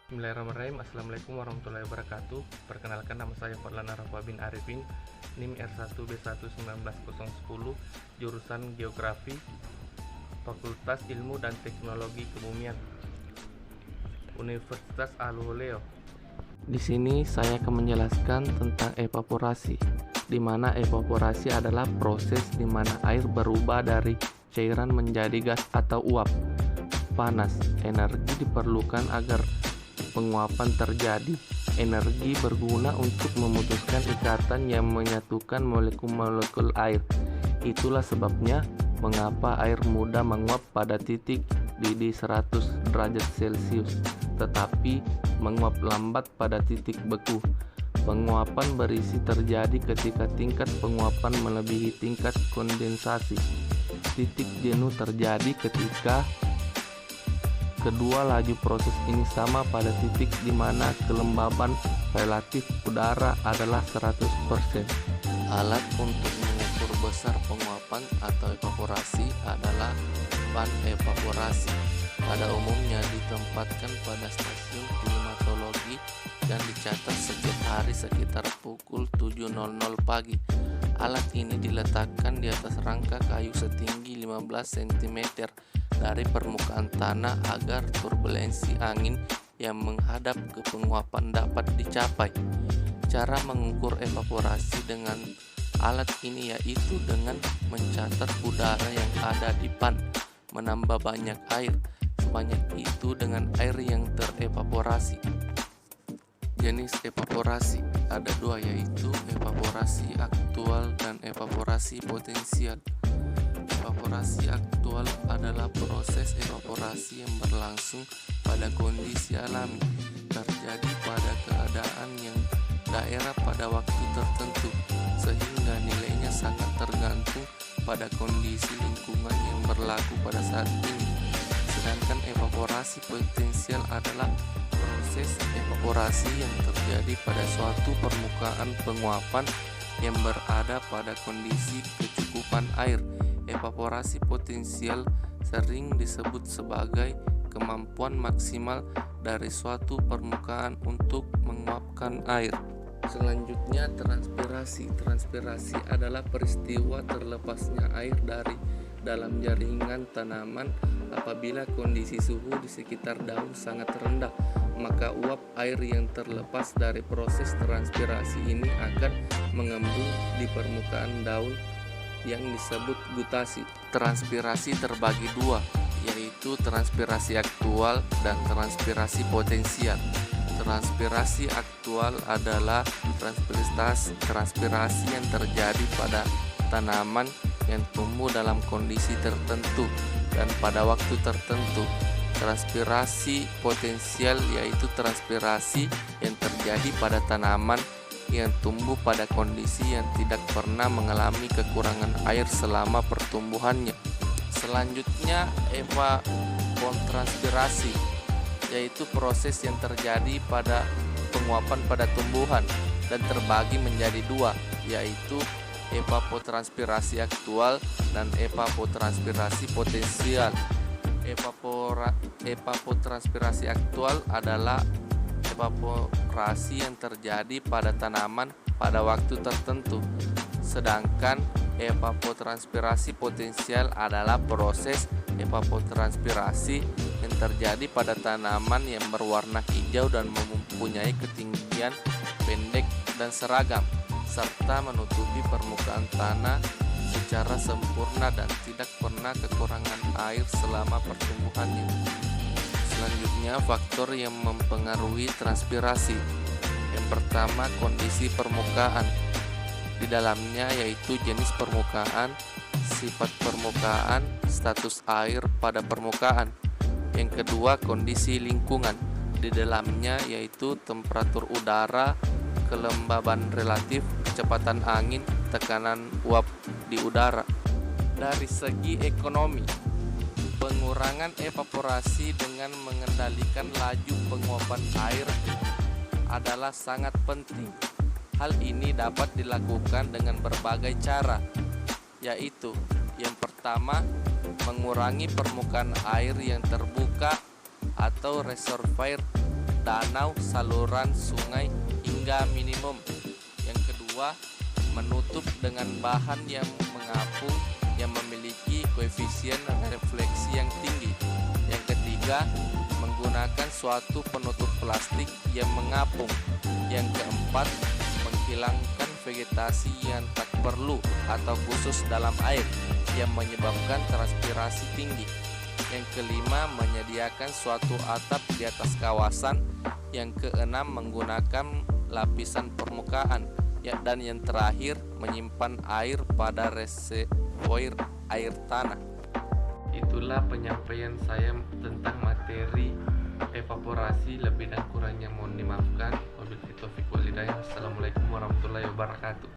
Bismillahirrahmanirrahim. Assalamualaikum warahmatullahi wabarakatuh. Perkenalkan, nama saya Fadlan Arafa bin Arifin, NIM R1B11910, jurusan Geografi, Fakultas Ilmu dan Teknologi Kebumian, Universitas Al-Holeo. Di sini saya akan menjelaskan tentang evaporasi, di mana evaporasi adalah proses di mana air berubah dari cairan menjadi gas atau uap. Panas, energi diperlukan agar penguapan terjadi. Energi berguna untuk memutuskan ikatan yang menyatukan molekul-molekul air. Itulah sebabnya mengapa air mudah menguap pada titik didih 100 derajat Celcius, tetapi menguap lambat pada titik beku. Penguapan berisi terjadi ketika tingkat penguapan melebihi tingkat kondensasi. Titik jenuh terjadi ketika kedua laju proses ini sama pada titik di mana kelembaban relatif udara adalah 100%. Alat untuk mengukur besar penguapan atau evaporasi adalah pan evaporasi. Pada umumnya ditempatkan pada stasiun klimatologi dan dicatat setiap hari sekitar pukul 7.00 pagi. Alat ini diletakkan di atas rangka kayu setinggi 15 cm dari permukaan tanah agar turbulensi angin yang menghadap ke penguapan dapat dicapai. Cara mengukur evaporasi dengan alat ini yaitu dengan mencatat udara yang ada di pan, menambah banyak air sebanyak itu dengan air yang terevaporasi. Jenis evaporasi ada dua, yaitu evaporasi aktual dan evaporasi potensial. Evaporasi aktual adalah proses evaporasi yang berlangsung pada kondisi alami, terjadi pada keadaan yang daerah pada waktu tertentu, sehingga nilainya sangat tergantung pada kondisi lingkungan yang berlaku pada saat ini. Sedangkan evaporasi potensial adalah proses evaporasi yang terjadi pada suatu permukaan penguapan yang berada pada kondisi kecukupan air. Evaporasi potensial sering disebut sebagai kemampuan maksimal dari suatu permukaan untuk menguapkan air. Selanjutnya, transpirasi. Transpirasi adalah peristiwa terlepasnya air dari dalam jaringan tanaman. Apabila kondisi suhu di sekitar daun sangat rendah, maka uap air yang terlepas dari proses transpirasi ini akan mengembung di permukaan daun yang disebut gutasi. Transpirasi terbagi dua, yaitu transpirasi aktual dan transpirasi potensial. Transpirasi aktual adalah transpirasi yang terjadi pada tanaman yang tumbuh dalam kondisi tertentu dan pada waktu tertentu. Transpirasi potensial yaitu transpirasi yang terjadi pada tanaman yang tumbuh pada kondisi yang tidak pernah mengalami kekurangan air selama pertumbuhannya. Selanjutnya, evapotranspirasi yaitu proses yang terjadi pada penguapan pada tumbuhan dan terbagi menjadi dua, yaitu evapotranspirasi aktual dan evapotranspirasi potensial. Evapotranspirasi aktual adalah evaporasi yang terjadi pada tanaman pada waktu tertentu, sedangkan evapotranspirasi potensial adalah proses evapotranspirasi yang terjadi pada tanaman yang berwarna hijau dan mempunyai ketinggian pendek dan seragam, serta menutupi permukaan tanah secara sempurna dan tidak pernah kekurangan air selama pertumbuhannya. Selanjutnya, faktor yang mempengaruhi transpirasi. Yang pertama, kondisi permukaan. Di dalamnya yaitu jenis permukaan, sifat permukaan, status air pada permukaan. Yang kedua, kondisi lingkungan. Di dalamnya yaitu temperatur udara, kelembaban relatif, kecepatan angin, tekanan uap di udara. Dari segi ekonomi, pengurangan evaporasi dengan mengendalikan laju penguapan air adalah sangat penting. Hal ini dapat dilakukan dengan berbagai cara, yaitu yang pertama, mengurangi permukaan air yang terbuka atau reservoir danau, saluran sungai hingga minimum. Yang kedua, menutup dengan bahan yang mengapung yang memiliki koefisien refleksi yang tinggi. Yang ketiga, menggunakan suatu penutup plastik yang mengapung. Yang keempat, menghilangkan vegetasi yang tak perlu atau khusus dalam air yang menyebabkan transpirasi tinggi. Yang kelima, menyediakan suatu atap di atas kawasan. Yang keenam, menggunakan lapisan permukaan. Dan yang terakhir, menyimpan air pada reservoir air tanah. Itulah penyampaian saya tentang materi evaporasi. Lebih dan kurangnya mohon dimaafkan. Wabillahi taufiq wal hidayah. Assalamualaikum warahmatullahi wabarakatuh.